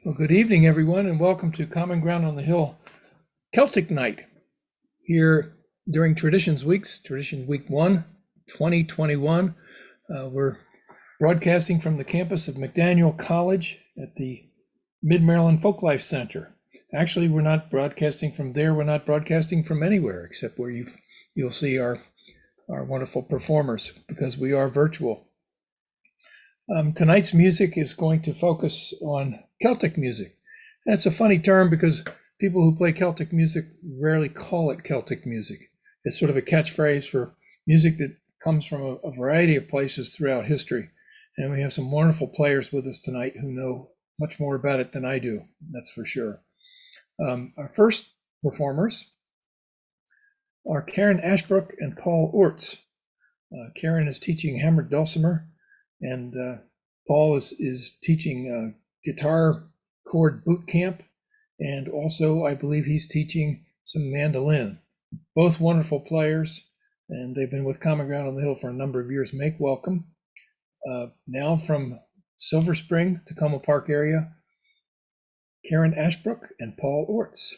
Well, good evening, everyone, and welcome to Common Ground on the Hill Celtic Night here during Traditions Weeks, Tradition Week 1, 2021. We're broadcasting from the campus of McDaniel College at the Mid-Maryland Folklife Center. Actually, we're not broadcasting from there. We're not broadcasting from anywhere except where you'll see our wonderful performers because we are virtual. Tonight's music is going to focus on Celtic music. That's a funny term because people who play Celtic music rarely call it Celtic music. It's sort of a catchphrase for music that comes from a variety of places throughout history. And we have some wonderful players with us tonight who know much more about it than I do, that's for sure. Our first performers are Karen Ashbrook and Paul Oorts. Karen is teaching hammered dulcimer, and Paul is teaching guitar chord boot camp, and also I believe he's teaching some mandolin. Both wonderful players, and they've been with Common Ground on the Hill for a number of years. Make welcome. Now from Silver Spring, Tacoma Park area, Karen Ashbrook and Paul Oorts.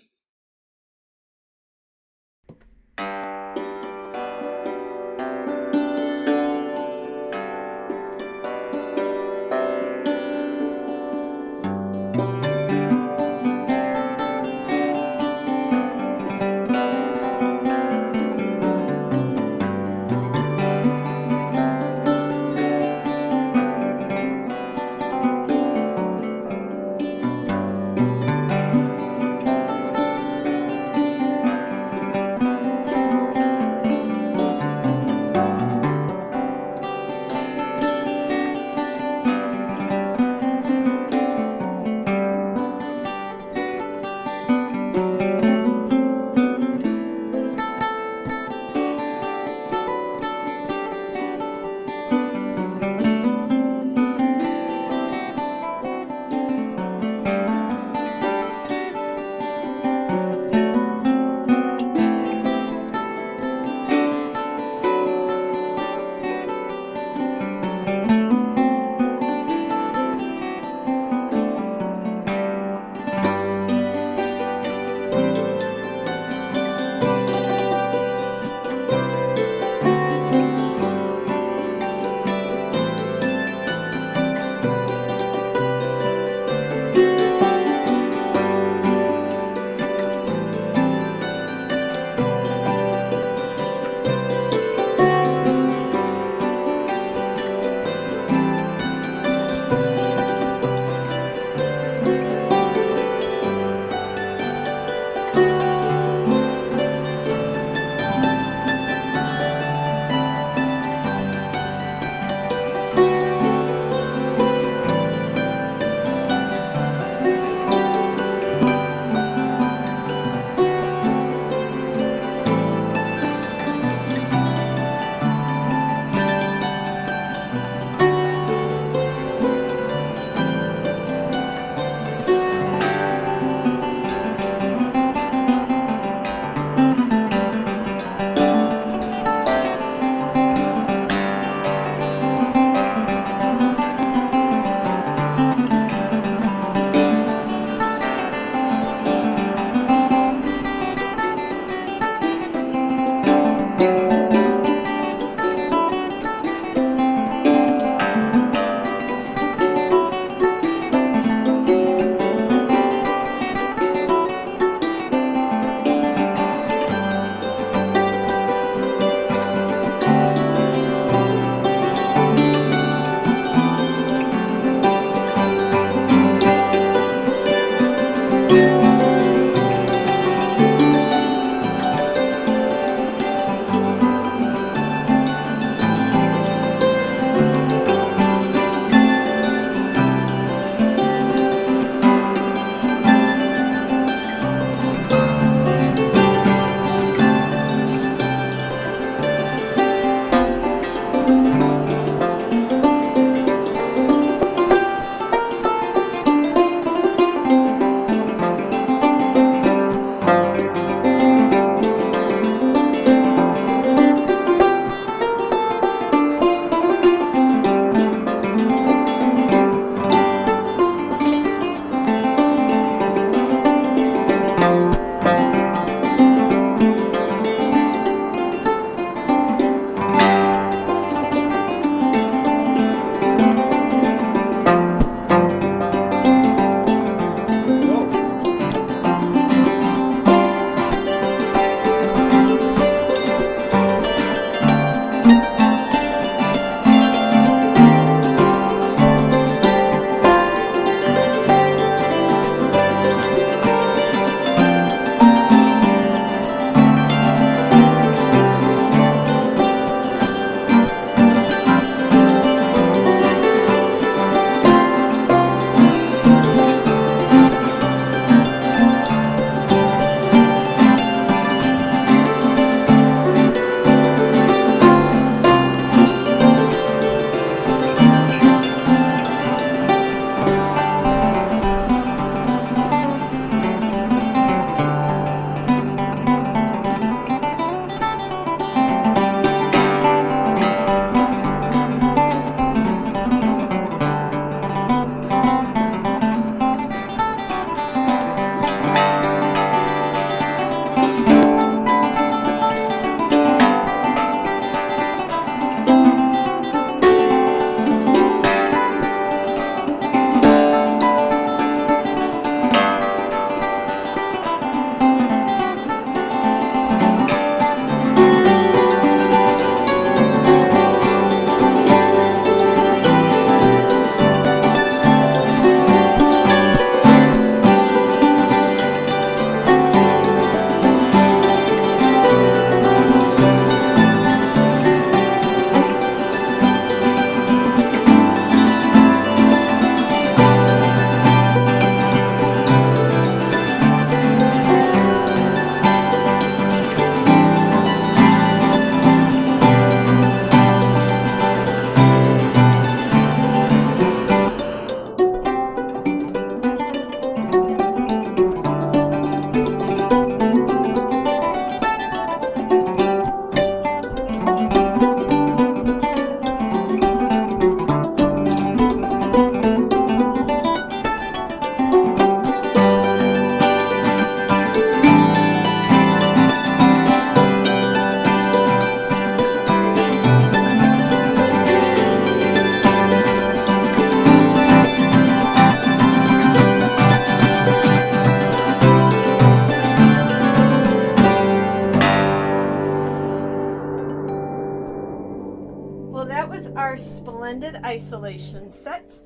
extended isolation set.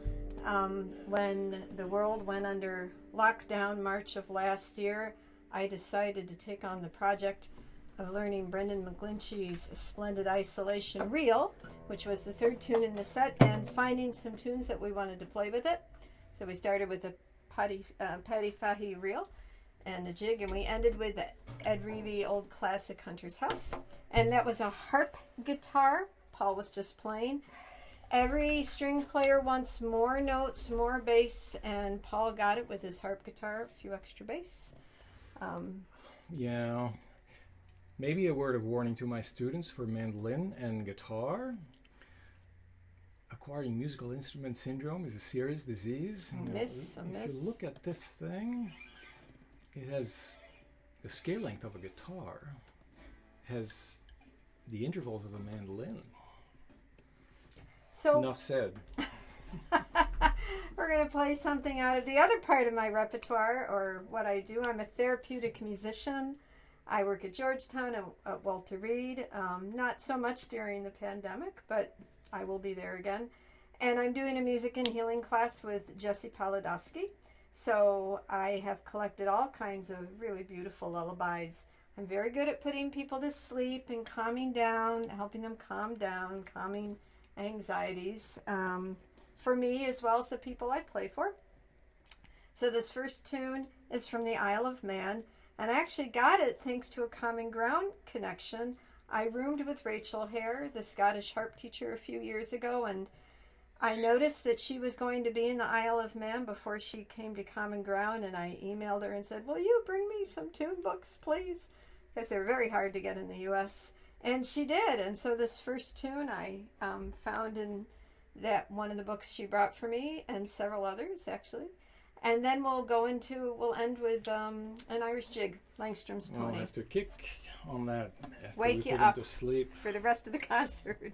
When the world went under lockdown March of last year, I decided to take on the project of learning Brendan McGlinchey's splendid isolation reel, which was the third tune in the set, and finding some tunes that we wanted to play with it. So we started with a Paddy Fahy reel and a jig, and we ended with the Ed Reevy Old Classic Hunter's House. And that was a harp guitar. Paul was just playing. Every string player wants more notes, more bass, and Paul got it with his harp guitar, a few extra bass. Yeah. Maybe a word of warning to my students for mandolin and guitar. Acquiring musical instrument syndrome is a serious disease. If you look at this thing, it has the scale length of a guitar, has the intervals of a mandolin. So enough said. We're going to play something out of the other part of my repertoire, or what I do. I'm a therapeutic musician. I work at Georgetown and at Walter Reed. Not so much during the pandemic, but I will be there again. And I'm doing a music and healing class with Jesse Polodowski. So I have collected all kinds of really beautiful lullabies. I'm very good at putting people to sleep and calming down, helping them calm down, calming anxieties for me as well as the people I play for. So this first tune is from the Isle of Man, and I actually got it thanks to a common ground connection. I roomed with Rachel Hare, the Scottish harp teacher, a few years ago, and I noticed that she was going to be in the Isle of Man before she came to Common Ground, and I emailed her and said, will you bring me some tune books, please? Because they're very hard to get in the U.S. And she did, and so this first tune I found in that one of the books she brought for me, and several others, actually. And then we'll end with an Irish jig, Langstrom's Pony. I'll have to kick on that after Wake we you put him up to sleep. for the rest of the concert.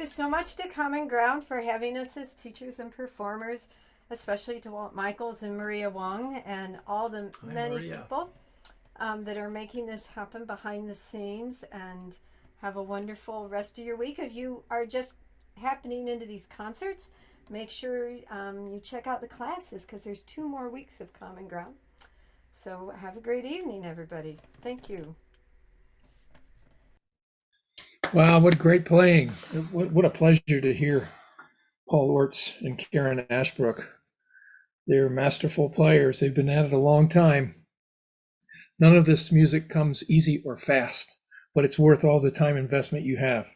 so much to Common Ground for having us as teachers and performers, especially to Walt Michaels and Maria Wong and all the many people that are making this happen behind the scenes. And have a wonderful rest of your week. If you are just happening into these concerts, make sure you check out the classes, because there's 2 more weeks of Common Ground. So have a great evening, everybody. Thank you. Wow, what great playing. What a pleasure to hear Paul Oorts and Karen Ashbrook. They're masterful players. They've been at it a long time. None of this music comes easy or fast, but it's worth all the time investment you have.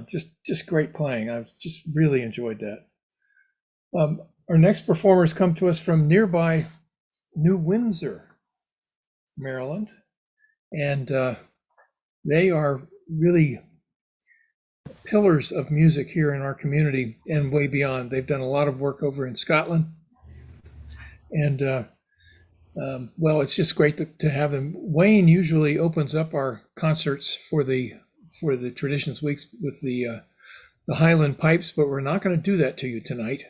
Just great playing. I've just really enjoyed that. Our next performers come to us from nearby New Windsor, Maryland, and they are really pillars of music here in our community and way beyond. They've done a lot of work over in Scotland, and well, it's just great to have them. Wayne usually opens up our concerts for the Traditions Weeks with the Highland pipes, but we're not going to do that to you tonight.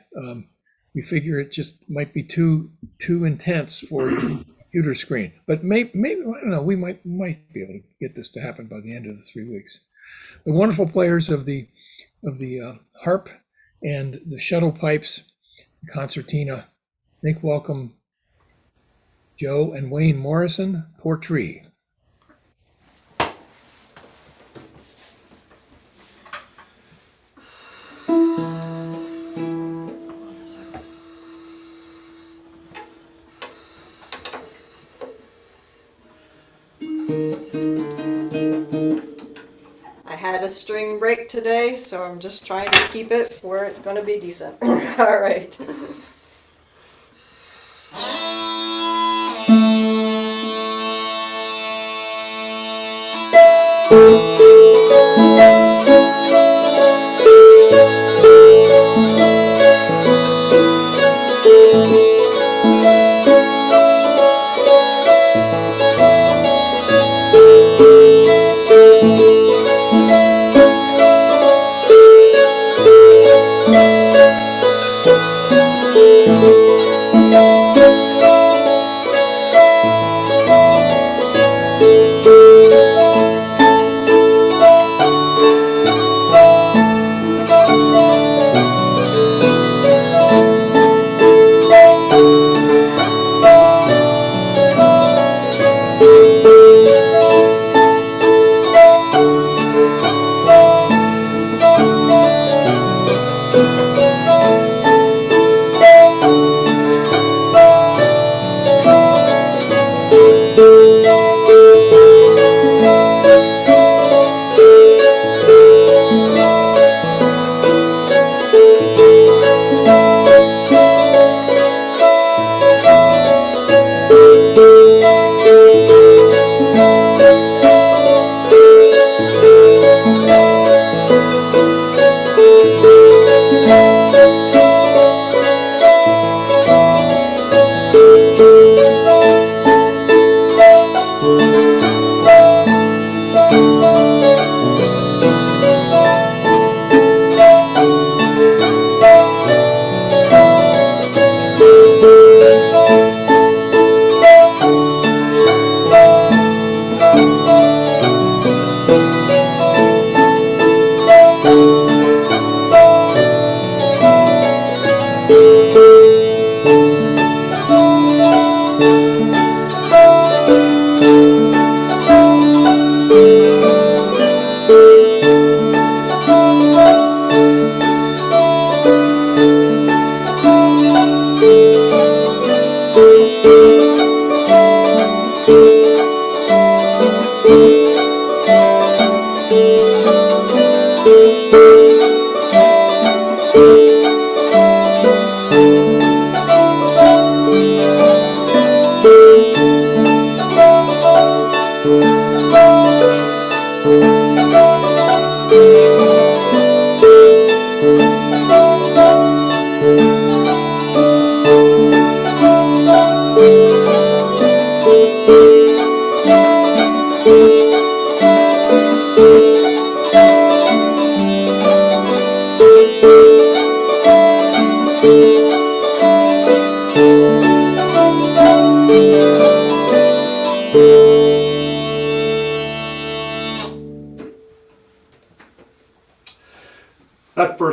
We figure it just might be too intense for your computer screen. But maybe I don't know. We might be able to get this to happen by the end of the 3 weeks. The wonderful players of the harp and the shuttle pipes, concertina. Make welcome Joe and Wayne Morrison, Portree. I had a string break today, so I'm just trying to keep it where it's going to be decent. All right.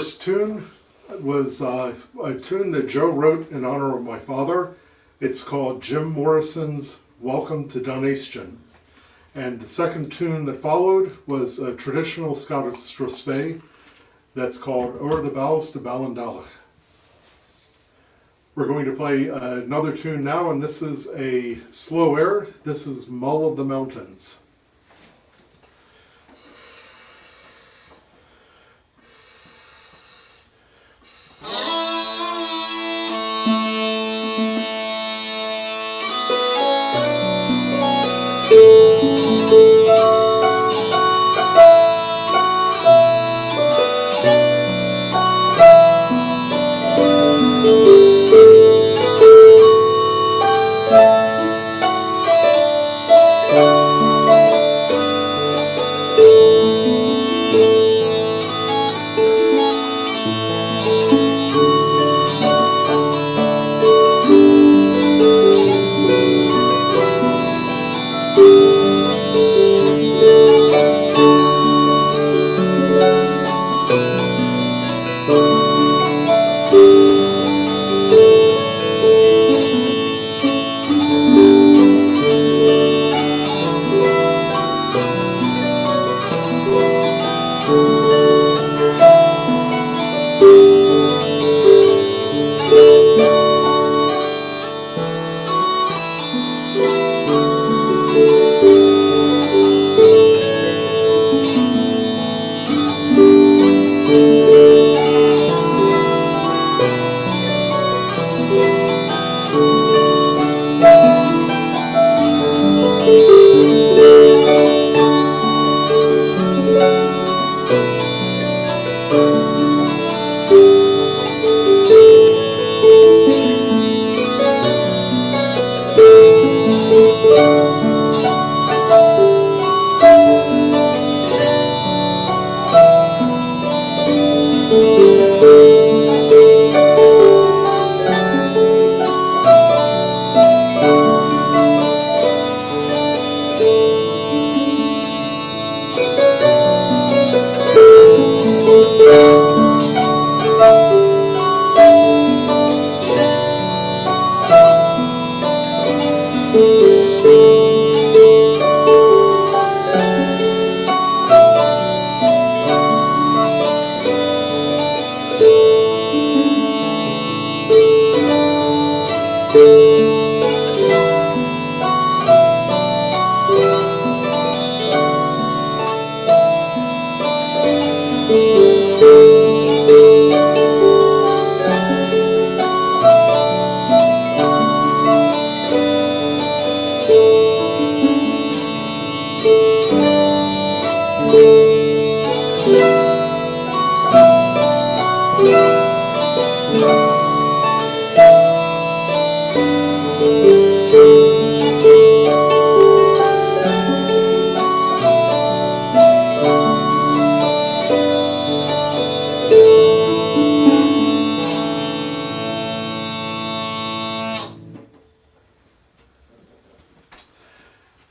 first tune was a tune that Joe wrote in honor of my father. It's called Jim Morrison's Welcome to Dunastian. And the second tune that followed was a traditional Scottish strathspey that's called O'er the Bows to Ballandalach. We're going to play another tune now, and this is a slow air. This is Mull of the Mountains.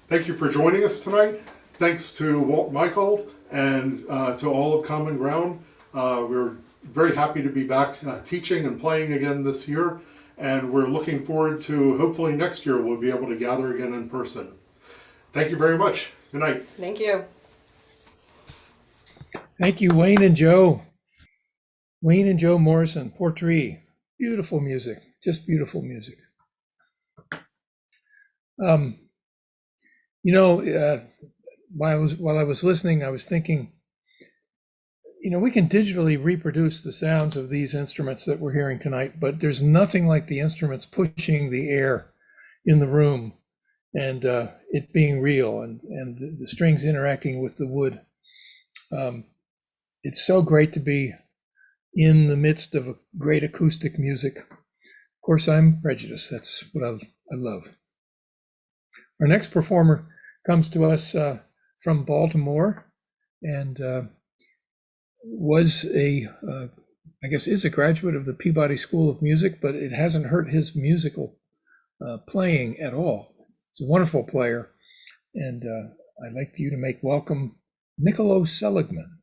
Thank you for joining us tonight. Thanks to Walt Michael and to all of Common Ground. We're very happy to be back teaching and playing again this year, and we're looking forward to hopefully next year we'll be able to gather again in person. Thank you very much. Good night. Thank you. Thank you, Wayne and Joe. Wayne and Joe Morrison, Portree. Beautiful music, just beautiful music. While I was listening, I was thinking, we can digitally reproduce the sounds of these instruments that we're hearing tonight, but there's nothing like the instruments pushing the air in the room and it being real and the strings interacting with the wood. It's so great to be in the midst of a great acoustic music. Of course, I'm prejudiced. That's what I love. Our next performer comes to us from Baltimore and is a graduate of the Peabody School of Music, but it hasn't hurt his musical playing at all. He's a wonderful player, and I'd like you to make welcome Niccolo Seligmann.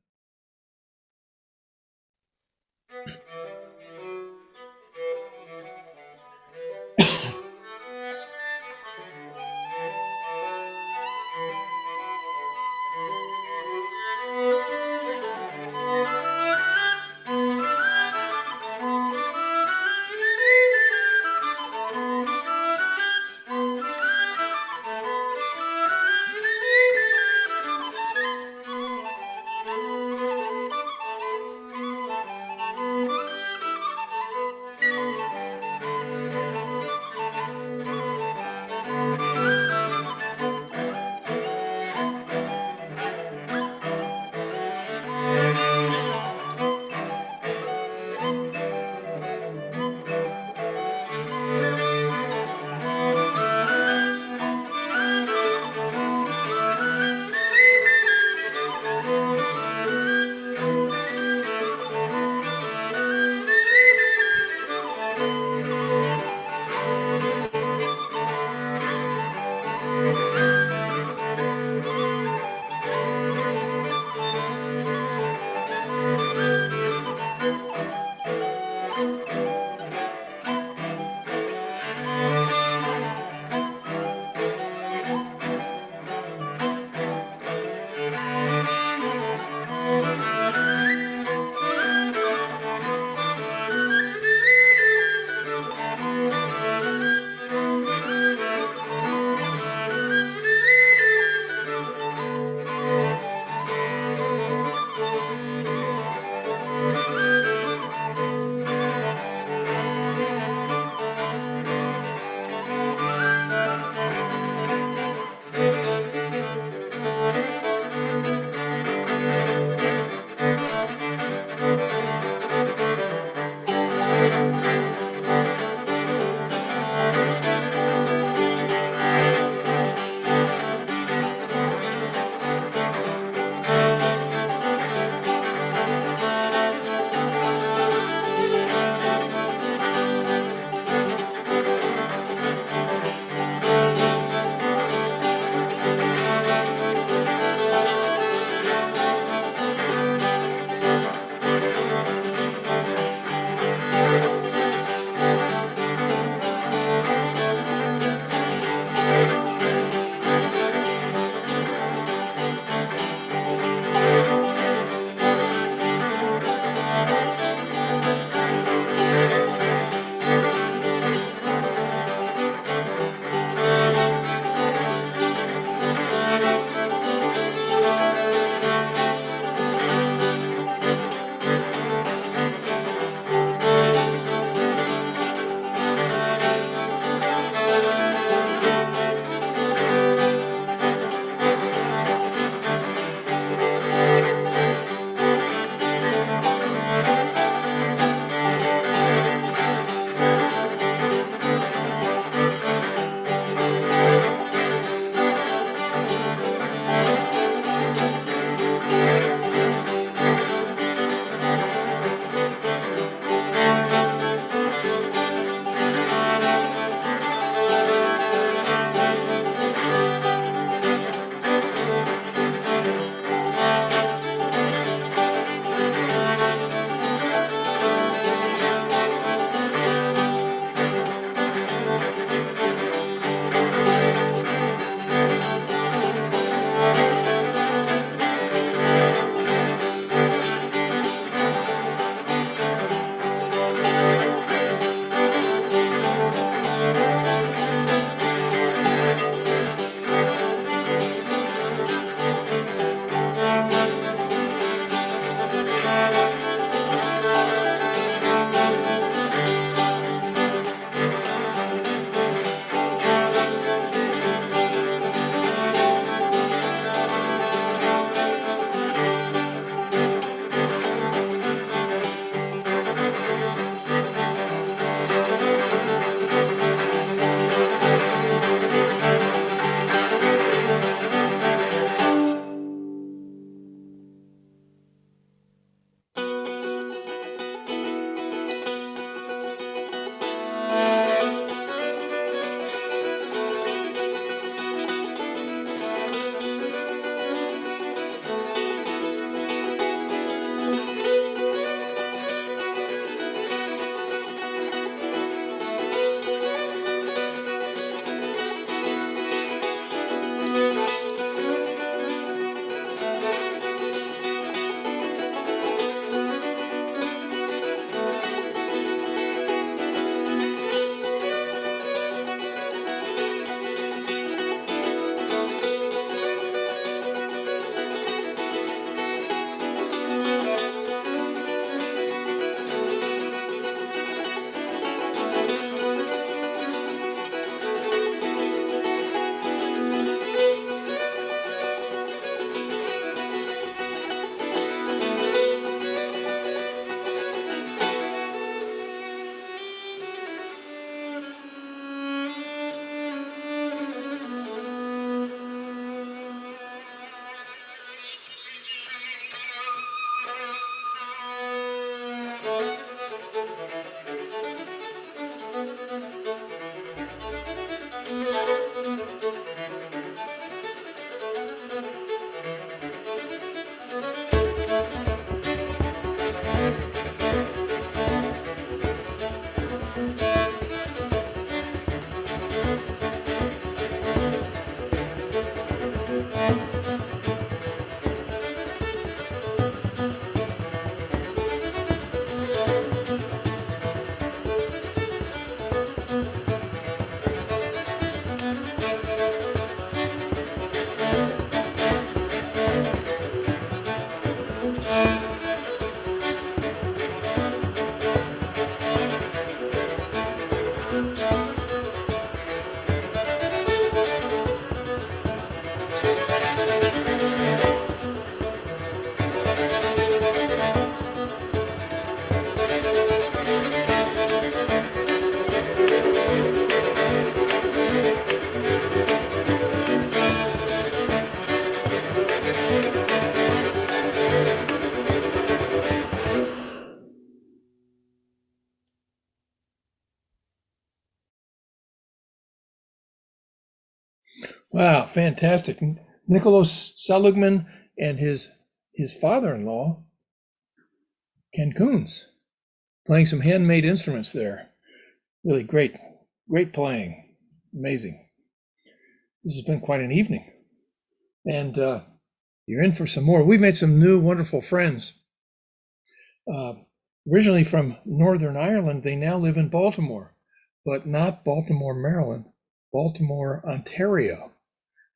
Wow, fantastic. Niccolo Seligmann and his father-in-law, Ken Koons, playing some handmade instruments there. Really great playing. Amazing. This has been quite an evening. And you're in for some more. We've made some new wonderful friends. Originally from Northern Ireland, they now live in Baltimore, but not Baltimore, Maryland, Baltimore, Ontario.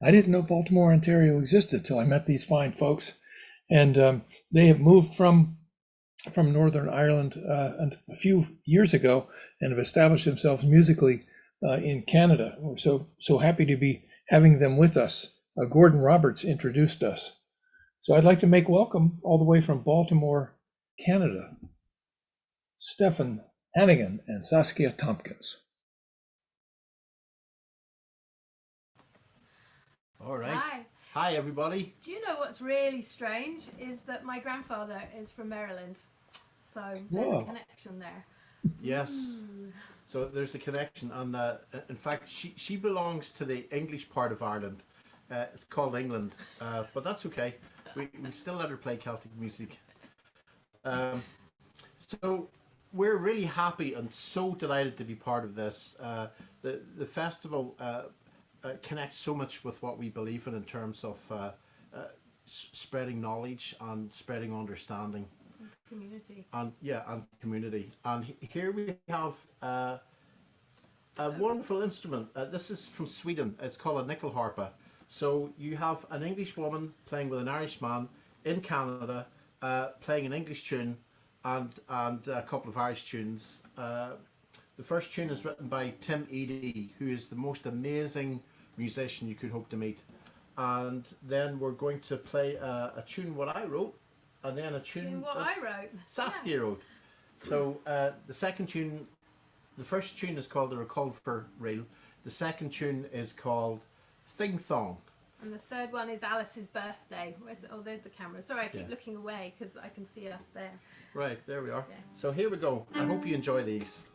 I didn't know Baltimore, Ontario existed till I met these fine folks. And they have moved from Northern Ireland a few years ago and have established themselves musically in Canada. We're so happy to be having them with us. Gordon Roberts introduced us. So I'd like to make welcome all the way from Baltimore, Canada, Stefan, Hannigan, and Saskia Tompkins. All right. Hi. Hi, everybody. Do you know what's really strange is that my grandfather is from Maryland, so there's Whoa. a connection there. Yes. So there's a connection, and in fact, she belongs to the English part of Ireland. It's called England, but that's okay. We still let her play Celtic music. So we're really happy and so delighted to be part of this. The festival connects so much with what we believe in terms of spreading knowledge and spreading understanding. Community. And community. And here we have a wonderful instrument. This is from Sweden. It's called a nyckelharpa. So you have an English woman playing with an Irish man in Canada, playing an English tune and a couple of Irish tunes. The first tune is written by Tim Eadie, who is the most amazing musician you could hope to meet. And then we're going to play a tune what I wrote, and then a tune what I wrote. Saskia wrote. So the second tune, the first tune is called the Reculver Reel. The second tune is called Thing Thong. And the third one is Alice's birthday. There's the camera. Sorry, I keep looking away because I can see us there. Right, there we are. Yeah. So here we go. I hope you enjoy these.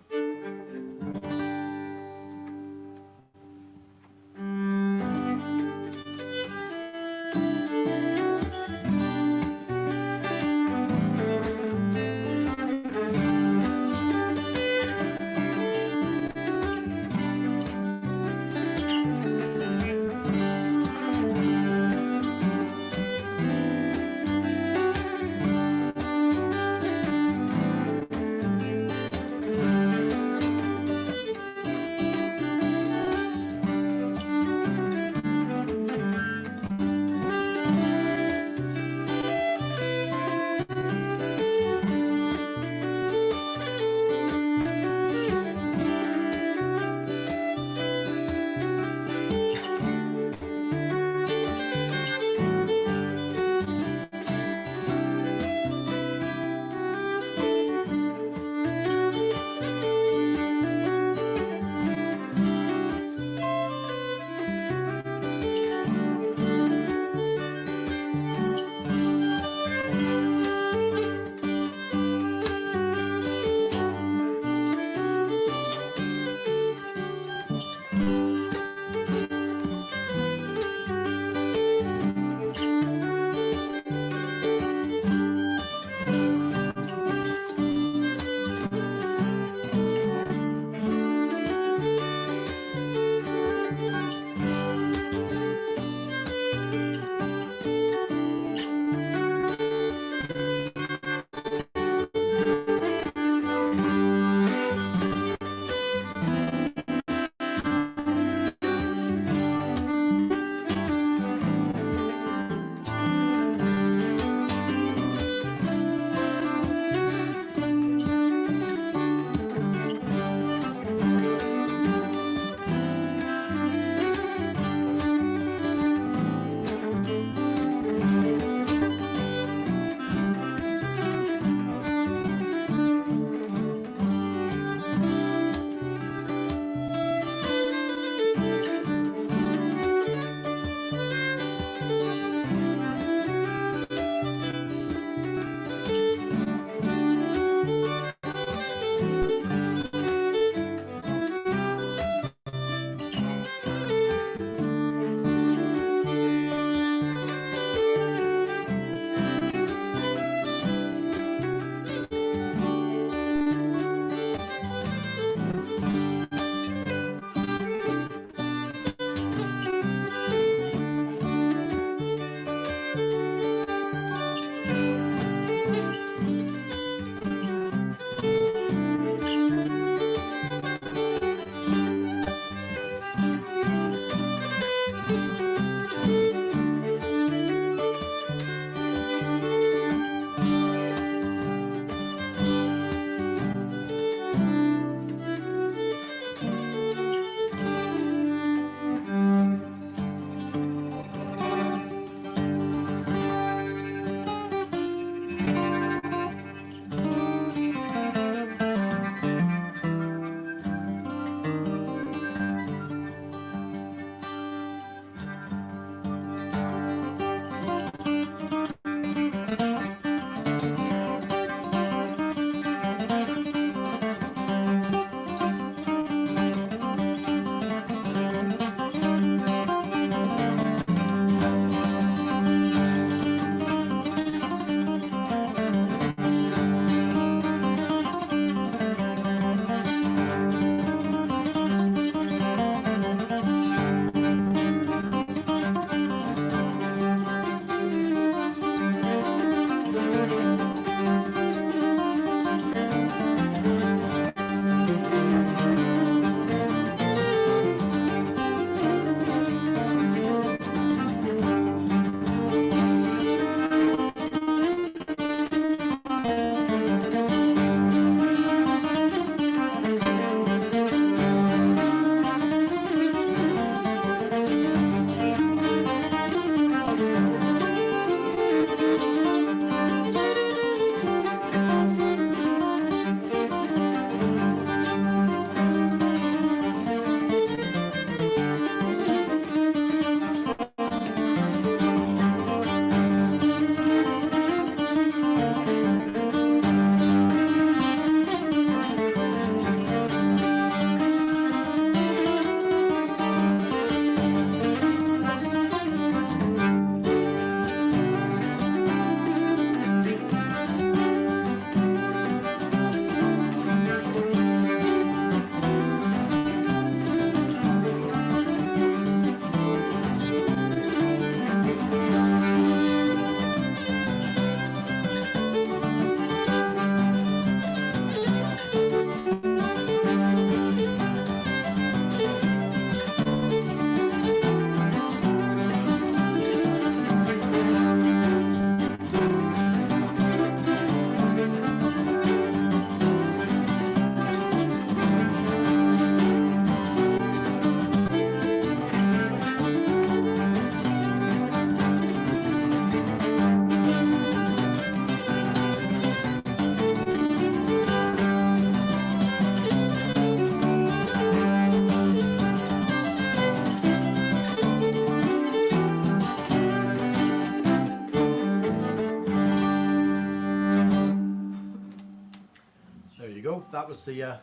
that was the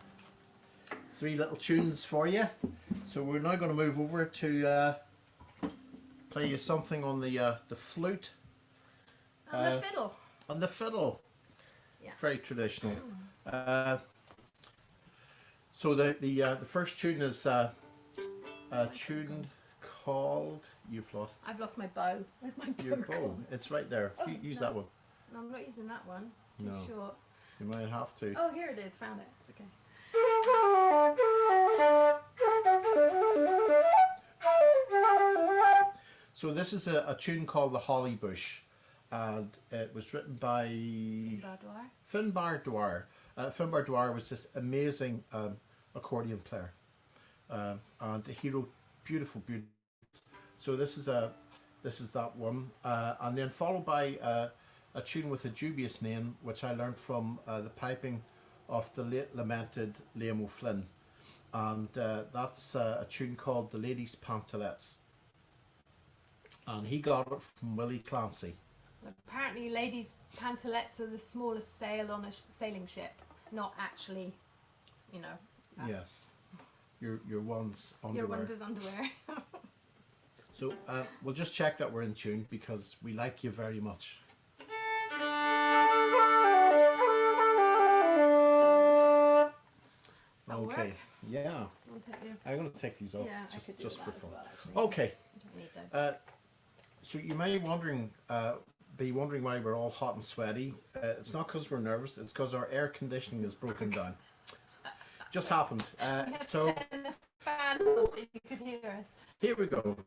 3 little tunes for you. So we're now going to move over to play you something on the flute. And the fiddle. On the fiddle. Yeah. Very traditional. So the first tune is a tune called, I've lost my bow. Where's my bow? Your bow. It's right there. Use that one. No, I'm not using that one. It's too short. You might have to. Oh, here it is. Found it. It's okay. So this is a tune called The Holly Bush, and it was written by Finbar Dwyer. Finbar Dwyer was this amazing accordion player, and he wrote beautiful. So this is that one, and then followed by a tune with a dubious name, which I learned from the piping of the late lamented Liam O'Flynn, and that's a tune called The Ladies Pantelettes, and he got it from Willie Clancy. Apparently, ladies' pantalettes are the smallest sail on a sailing ship, not actually, Yes, your one's underwear. Your wonder's underwear. So we'll just check that we're in tune because we like you very much. That'll Okay. work. Yeah. I'm going to take these off just for fun. Okay. I don't need those. So you may be wondering why we're all hot and sweaty. It's not because we're nervous. It's because our air conditioning is broken down. Just happened. We had to So turn the fan on so you could hear us. here we go.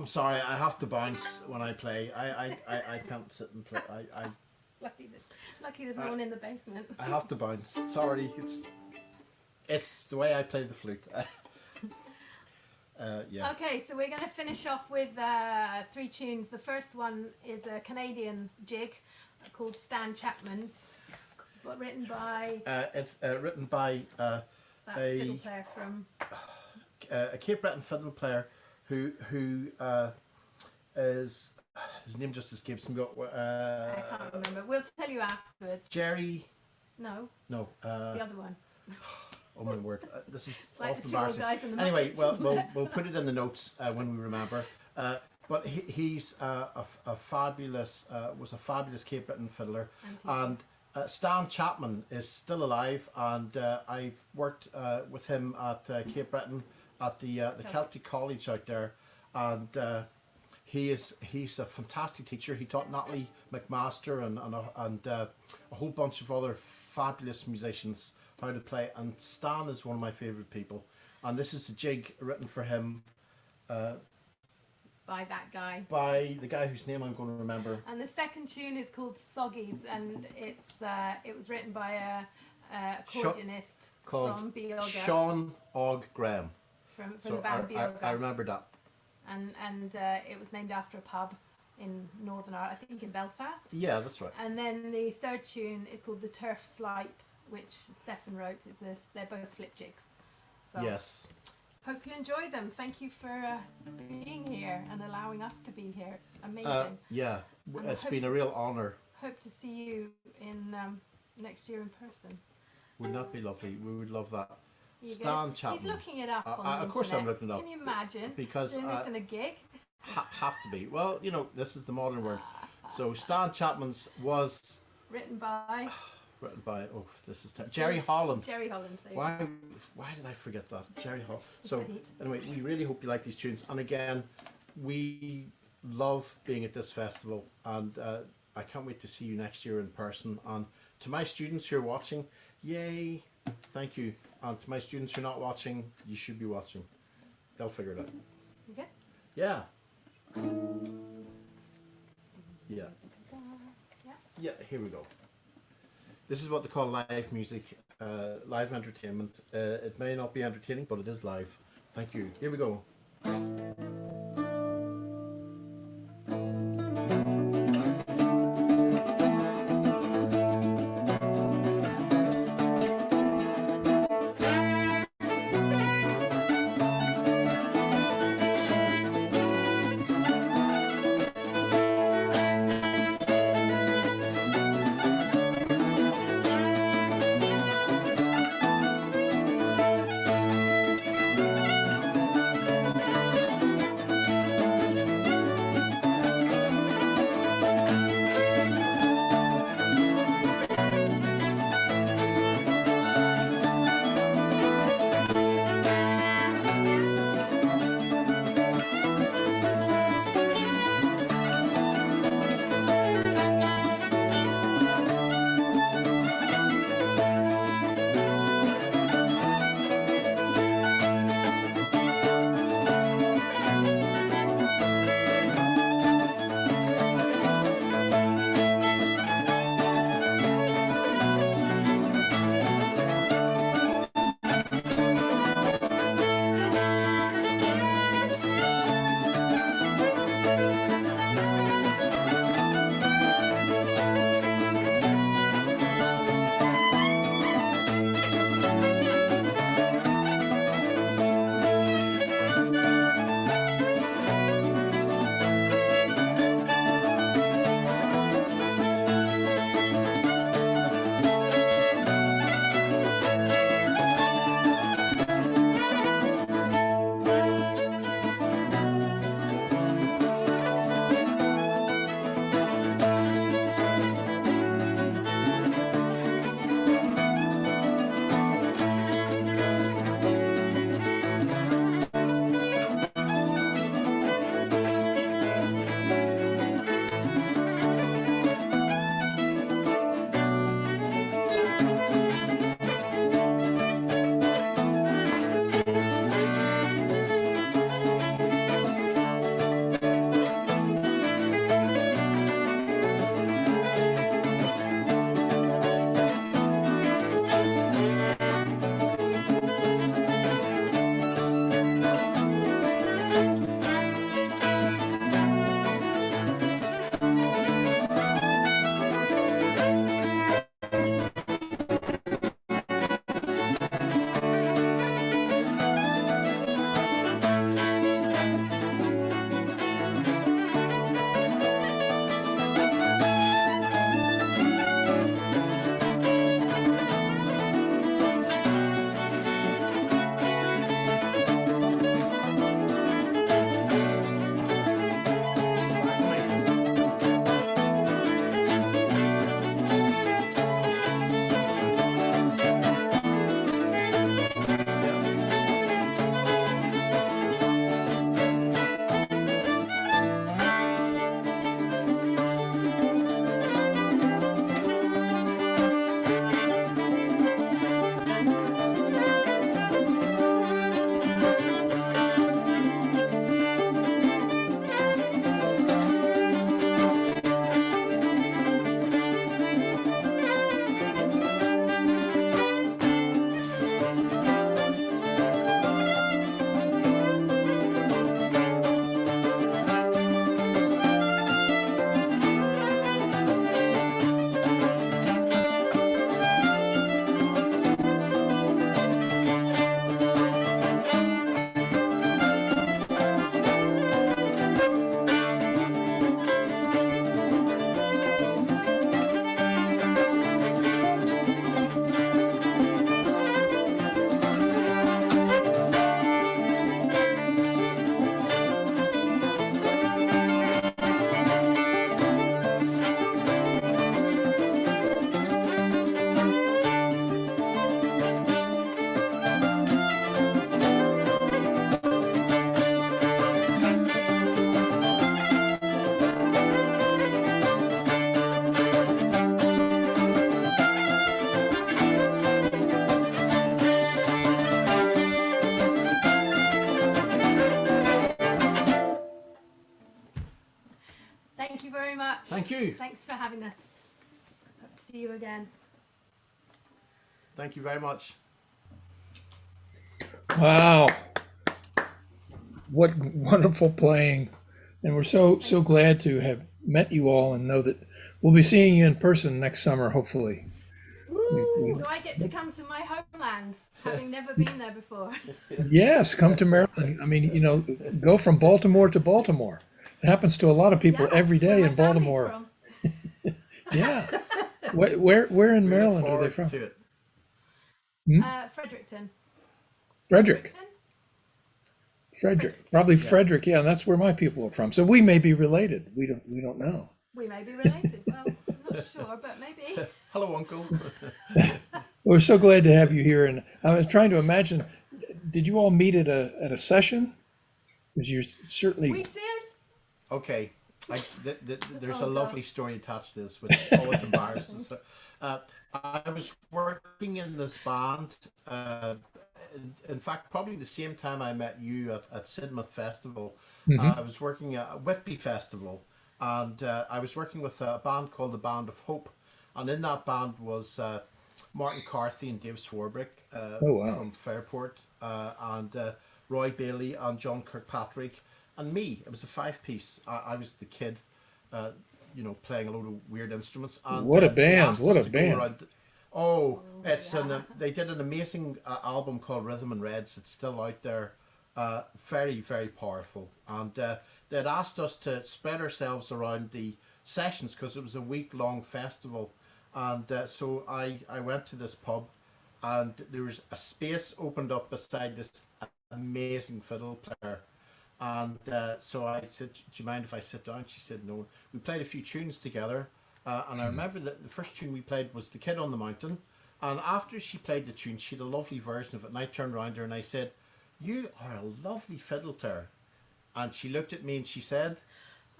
Sorry, I have to bounce when I play. I can't sit and play. Lucky there's no one in the basement. I have to bounce. Sorry, it's the way I play the flute. Yeah. Okay, so we're going to finish off with 3 tunes. The first one is a Canadian jig called Stan Chapman's, but written by It's written by that fiddle player from a Cape Breton fiddle player who is, his name just escapes me. I can't remember. We'll tell you afterwards. Jerry. No. No. The other one. Oh my word! This is Like awful the 2 old embarrassing. guys in the Anyway, Muppets, well, isn't it? we'll put it in the notes when we remember. But he's a fabulous was a fabulous Cape Breton fiddler, and Stan Chapman is still alive, and I've worked with him at Cape Breton at the Celtic College out there, and he's a fantastic teacher. He taught Natalie McMaster and a whole bunch of other fabulous musicians how to play. And Stan is one of my favourite people. And this is a jig written for him by that guy. By the guy whose name I'm going to remember. And the second tune is called Soggies, and it was written by a accordionist from Bioga. Sean Og Graham. From the band Bioga. I remember that. And it was named after a pub in Northern Ireland, I think in Belfast. Yeah, that's right. And then the third tune is called The Turf Slipe, which Stefan wrote. They're both slip jigs. So yes. Hope you enjoy them. Thank you for being here and allowing us to be here. It's amazing. Yeah, and it's been a real honour. Hope to see you in next year in person. Would that be lovely? We would love that. You Stan good? Chapman. He's looking it up on the of course internet. I'm looking it up. Can you imagine because doing this in a gig? have to be. Well, you know, this is the modern word. So Stan Chapman's was written by Jerry Holland. Jerry Holland. Why did I forget that? Jerry Holland. So anyway, we really hope you like these tunes. And again, we love being at this festival, and I can't wait to see you next year in person. And to my students who are watching, yay! Thank you. And to my students who are not watching, you should be watching. They'll figure it out. Okay. Yeah. Yeah. Yeah, here we go. This is what they call live music, live entertainment. It may not be entertaining, but it is live. Thank you. Here we go. Thank you. Thanks for having us. Hope to see you again. Thank you very much. Wow. What wonderful playing. And we're so glad to have met you all and know that we'll be seeing you in person next summer, hopefully. Do I get to come to my homeland, having never been there before? Yes, come to Maryland. I mean, go from Baltimore to Baltimore. It happens to a lot of people every day in Baltimore. Yeah. Where in Maryland are they from? Fredericton. Frederick. Probably Frederick. Yeah, and that's where my people are from. So we may be related. We don't know. We may be related. Well, I'm not sure, but maybe. Hello, Uncle. We're so glad to have you here. And I was trying to imagine, did you all meet at a session? Because you're certainly. We did. Okay. There's a lovely story attached to this, which always embarrasses. I was working in this band. In fact, probably the same time I met you at Sidmouth Festival. I was working at Whitby Festival, and I was working with a band called the Band of Hope. And in that band was Martin Carthy and Dave Swarbrick from Fairport, and Roy Bailey and John Kirkpatrick, and me. It was a 5-piece. I was the kid, playing a load of weird instruments. And, what a band! What a band! They did an amazing album called Rhythm and Reds. It's still out there. Very, very powerful. And they'd asked us to spread ourselves around the sessions because it was a week-long festival. And so I went to this pub, and there was a space opened up beside this amazing fiddle player. And so I said, do you mind if I sit down? She said no. We played a few tunes together. And I remember that the first tune we played was The Kid on the Mountain. And after she played the tune, she had a lovely version of it. And I turned around to her and I said, "You are a lovely fiddle player." And she looked at me and she said,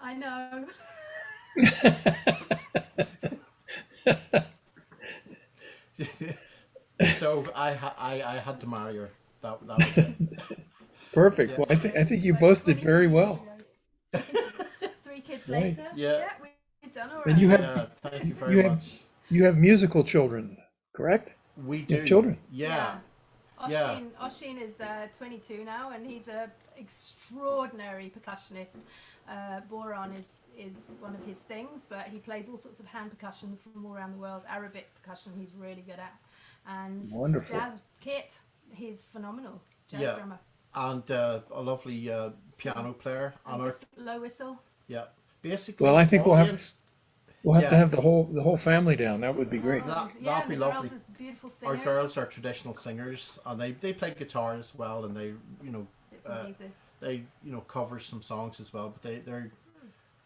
"I know." So I had to marry her. That was it. Perfect. Yeah. Well, I think you both did very well. 3 kids later. Yeah. We've done all right. And you have, thank you very much. You have musical children, correct? We do. Children. Yeah. Oshin is 22 now, and he's a extraordinary percussionist. Boron is one of his things, but he plays all sorts of hand percussion from all around the world. Arabic percussion he's really good at, and wonderful jazz kit. He's phenomenal jazz drummer. And a lovely piano player. And low whistle. Yeah, basically. Well, I think we'll have to have the whole family down. That would be great. That'd be lovely. Girls are beautiful singers. Our girls are traditional singers, and they play guitar as well, and they they cover some songs as well. But they're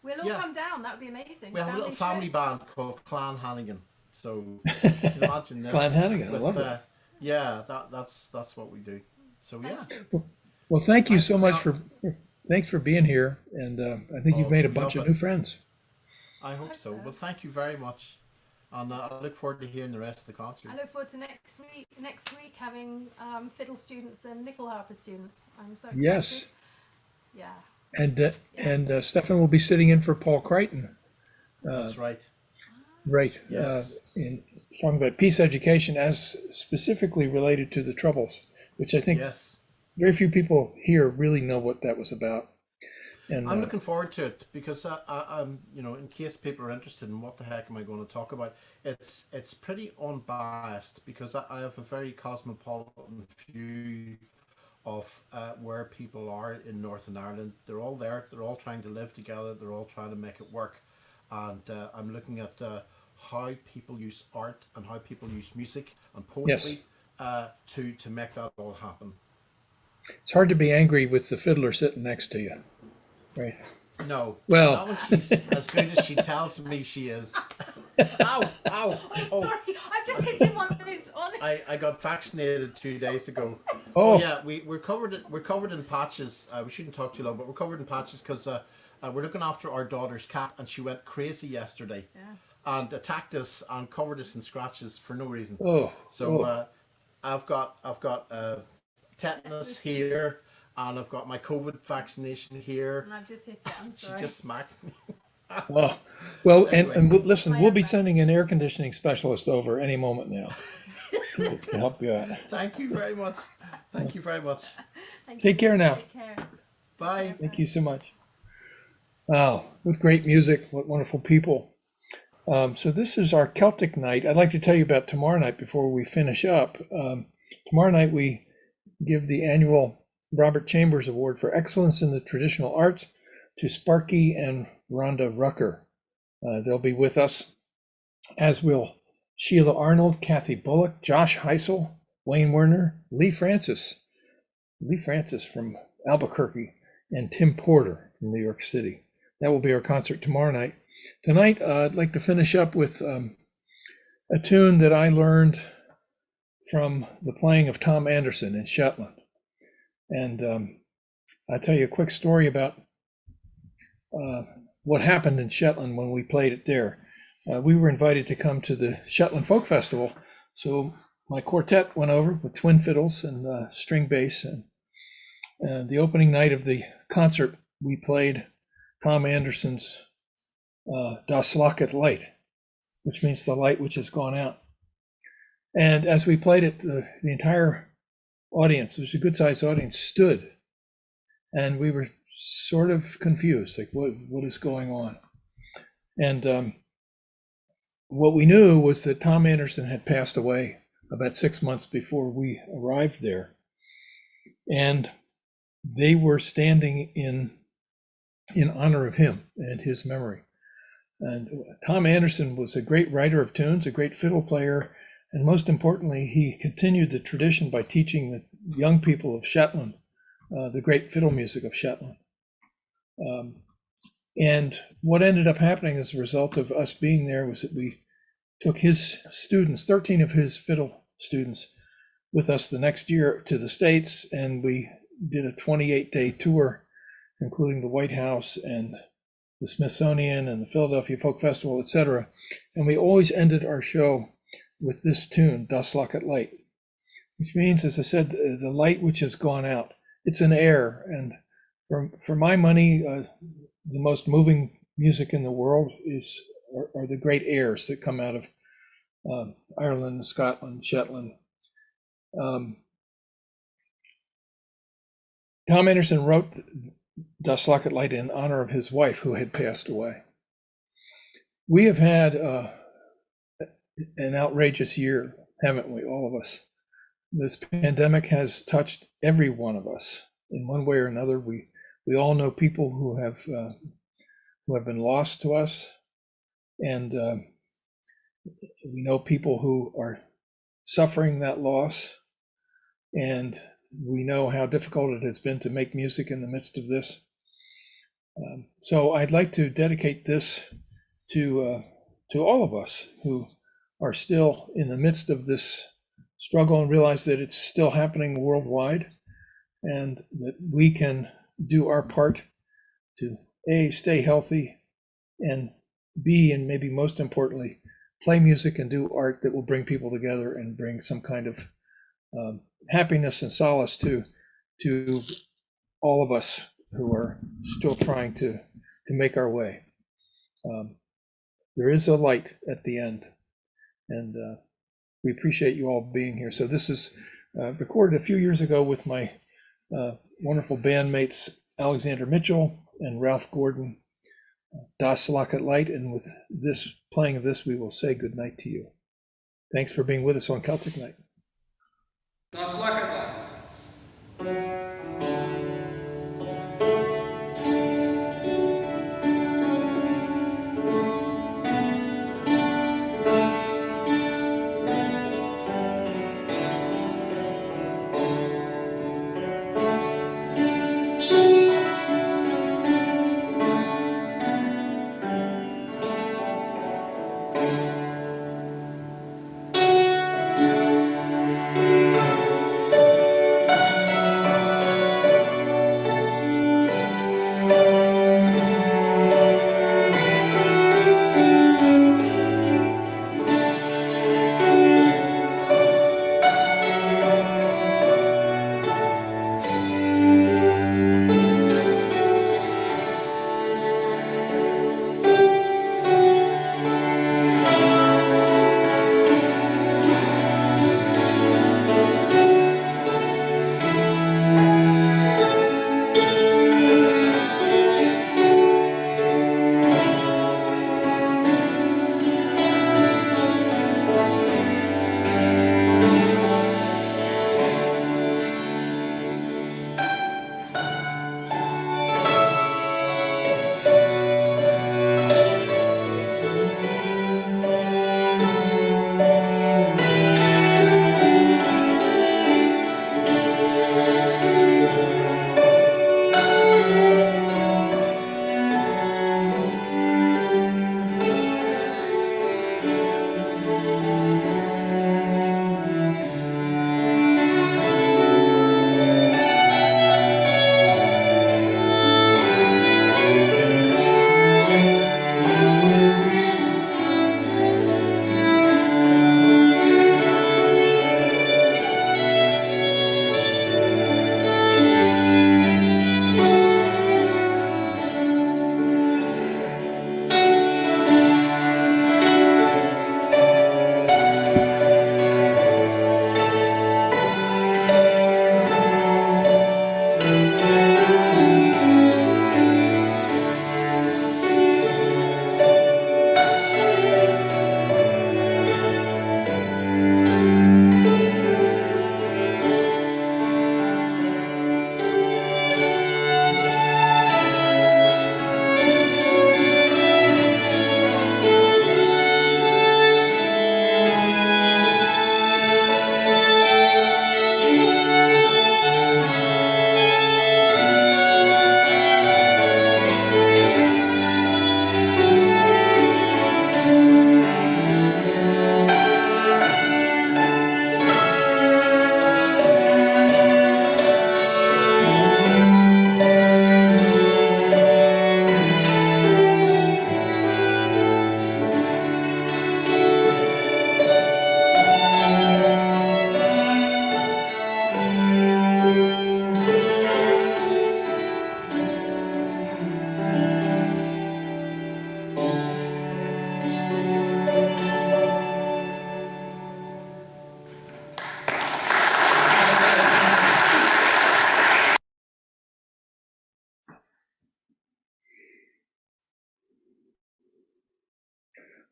we'll all come down. That would be amazing. We have a little family band called Clan Hannigan. So you can imagine this. Clan Hannigan, I love it. Yeah, that's what we do. So yeah. Well, thank you so much thanks for being here, and I think you've made a bunch of new friends. I hope so. Well, thank you very much, and I look forward to hearing the rest of the concert. I look forward to next week having fiddle students and nickel harper students. I'm so excited. Yes. Yeah. And Stefan will be sitting in for Paul Crichton. That's right. Right. Yes. In talking about peace education as specifically related to the Troubles, which I think very few people here really know what that was about. And I'm looking forward to it because I'm, in case people are interested in what the heck am I going to talk about, it's pretty unbiased because I have a very cosmopolitan view of where people are in Northern Ireland. They're all there. They're all trying to live together. They're all trying to make it work. And I'm looking at how people use art and how people use music and poetry to make that all happen. It's hard to be angry with the fiddler sitting next to you, right? No. Well, not when she's as good as she tells me she is. Ow! I'm sorry. I just hit him on his. I got vaccinated 2 days ago. Oh yeah, we're covered in patches. We shouldn't talk too long, but we're covered in patches because we're looking after our daughter's cat, and she went crazy yesterday and attacked us and covered us in scratches for no reason. I've got tetanus here, and I've got my COVID vaccination here. And I've just hit it. I'm sorry. She just smacked me. Well, well, Anyway. listen, we'll be sending an air conditioning specialist over any moment now to help you out. Thank you very much. Thank you very much. Take care now. Take care. Bye. Thank you so much. Wow, what great music, what wonderful people. So this is our Celtic night. I'd like to tell you about tomorrow night before we finish up. Tomorrow night we give the annual Robert Chambers Award for Excellence in the Traditional Arts to Sparky and Rhonda Rucker. They'll be with us, as will Sheila Arnold, Kathy Bullock, Josh Heisel, Wayne Werner, Lee Francis from Albuquerque, and Tim Porter from New York City. That will be our concert tomorrow night. Tonight, I'd like to finish up with a tune that I learned from the playing of Tom Anderson in Shetland. And I'll tell you a quick story about what happened in Shetland when we played it there. We were invited to come to the Shetland Folk Festival, so my quartet went over with twin fiddles and string bass. And the opening night of the concert, we played Tom Anderson's Das Locket Light, which means the light which has gone out. And as we played it, the entire audience, it was a good-sized audience, stood. And we were sort of confused, like what is going on? And what we knew was that Tom Anderson had passed away about 6 months before we arrived there. And they were standing in honor of him and his memory. And Tom Anderson was a great writer of tunes, a great fiddle player, and most importantly, he continued the tradition by teaching the young people of Shetland the great fiddle music of Shetland. And what ended up happening as a result of us being there was that we took his students, 13 of his fiddle students, with us the next year to the States, and we did a 28-day tour, including the White House and the Smithsonian and the Philadelphia Folk Festival, etc. And we always ended our show with this tune, Das Locket Light, which means, as I said, the light which has gone out. It's an air, and for my money, the most moving music in the world are the great airs that come out of Ireland, Scotland, Shetland. Tom Anderson wrote Das Locket Light in honor of his wife, who had passed away. We have had an outrageous year, haven't we, all of us? This pandemic has touched every one of us in one way or another. We all know people who have been lost to us, and we know people who are suffering that loss, and we know how difficult it has been to make music in the midst of this. So I'd like to dedicate this to all of us who are still in the midst of this struggle and realize that it's still happening worldwide, and that we can do our part to A, stay healthy, and B, and maybe most importantly, play music and do art that will bring people together and bring some kind of happiness and solace to all of us who are still trying to make our way. There is a light at the end, and we appreciate you all being here. So this is recorded a few years ago with my wonderful bandmates Alexander Mitchell and Ralph Gordon, Das Locket Light, and with this playing of this, we will say good night to you. Thanks for being with us on Celtic Night. Das Locket Light.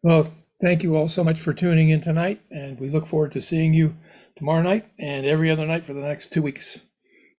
Well, thank you all so much for tuning in tonight, and we look forward to seeing you tomorrow night and every other night for the next 2 weeks.